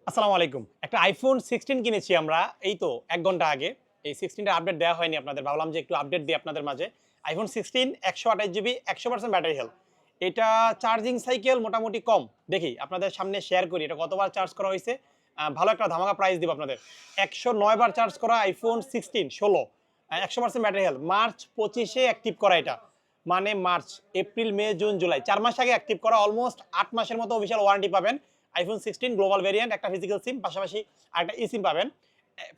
আসসালামু আলাইকুম। একটা আইফোন 16 কিনেছি আমরা এই তো ১ ঘন্টা আগে। এই 16 টার আপডেট দেওয়া হয়নি আপনাদের। ভাবলাম যে একটু আপডেট দিই আপনাদের মাঝে। IPhone 16 ১২৮ GB ১০০% battery health. এটা চার্জিং সাইকেল মোটামুটি কম। দেখি আপনাদের সামনে শেয়ার করি এটা কতবার চার্জ করা হইছে। ভালো একটা ধামাকা প্রাইস দিব আপনাদের। ১০৯ বার চার্জ করা আইফোন 16 ১০০% ব্যাটারি হেলথ। মার্চ ২৫ এ অ্যাক্টিভ করা এটা। মানে মার্চ, এপ্রিল, মে, জুন, জুলাই ৪ মাস আগে অ্যাক্টিভ করা অলমোস্ট ৮ মাসের মতো অফিসিয়াল ওয়ারেন্টি পাবেন। আইফোন 16 গ্লোবাল ভেরিয়েন্ট একটা ফিজিক্যাল সিম পাশাপাশি আরেকটা ই-সিম পাবেন।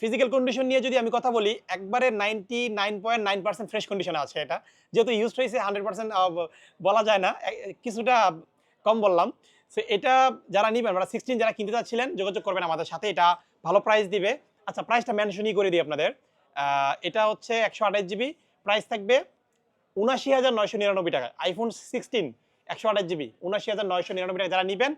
ফিজিক্যাল কন্ডিশন নিয়ে যদি আমি কথা বলি একবারে 99.9% ফ্রেশ কন্ডিশনে আছে এটা। যেহেতু ইউজড হইছে 100% বলা যায় না। কিছুটা কম বললাম। সো এটা যারা নিবেন মানে 16 যারা কিনতে চাচ্ছিলেন যোগাযোগ করবেন আমাদের সাথে। এটা ভালো প্রাইস দিবে। আচ্ছা প্রাইসটা মেনশনই করে দিই আপনাদের। এটা হচ্ছে ১২৮ জিবি প্রাইস থাকবে ৳৭৯,৯৯৯ আইফোন 16 ১২৮ জিবি ৭৯,৯৯৯ টাকা যারা নিবেন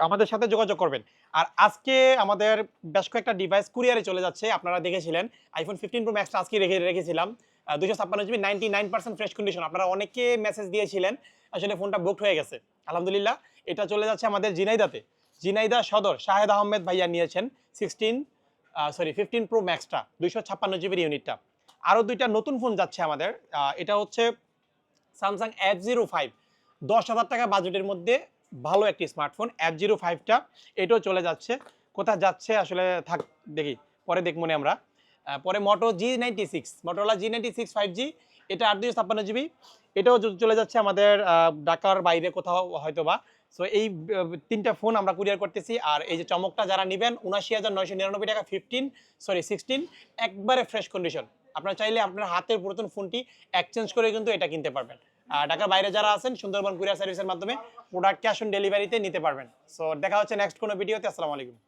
আমাদের সাথে যোগাযোগ করবেন। আর আজকে আমাদের বেশ কয়েকটা ডিভাইস কুরিয়ারে চলে যাচ্ছে। আপনারা দেখেছিলেন আইফোন 15 প্রো ম্যাক্সটা আজকে রেখেছিলাম। ২৫৬ জিবি 99% ফ্রেশ কন্ডিশন। আপনারা অনেকে মেসেজ দিয়েছিলেন। আসলে ফোনটা বুকড হয়ে গেছে। আলহামদুলিল্লাহ এটা চলে যাচ্ছে আমাদের ঝিনাইদহতে। ঝিনাইদহ সদর শাহেদ আহমেদ ভাইয়া নিয়েছেন 15 প্রো ম্যাক্সটা ২৫৬ জিবির ইউনিটটা। আরো ২ টা নতুন ফোন যাচ্ছে আমাদের। এটা হচ্ছে স্যামসাং F05 ৳১০,০০০ বাজেটের মধ্যে ভালো একটি স্মার্টফোন F05 টা এটাও চলে যাচ্ছে। কোথায় যাচ্ছে আসলে থাক দেখি পরে দেখমুনে আমরা। পরে Motorola G96 5G এটা ৮ ২৫৬ জিবি এটাও চলে যাচ্ছে আমাদের ঢাকার বাইরে কোথাও হয়তোবা। সো এই ৩ টা ফোন আমরা কুরিয়ার করতেছি। আর এই যে চমকটা যারা নিবেন ৳৭৯,৯৯৯ 16 একবারে ফ্রেশ কন্ডিশন। আপনারা চাইলে আপনার হাতের পুরাতন ফোনটি এক্সচেঞ্জ করে কিন্তু এটা কিনতে পারবেন। ঢাকার বাইরে যারা আছেন সুন্দরবন কুরিয়ার সার্ভিসের মাধ্যমে প্রোডাক্ট ক্যাশ অন ডেলিভারিতে নিতে পারবেন। সো দেখা হচ্ছে নেক্সট কোনো ভিডিওতে। আসসালামু আলাইকুম।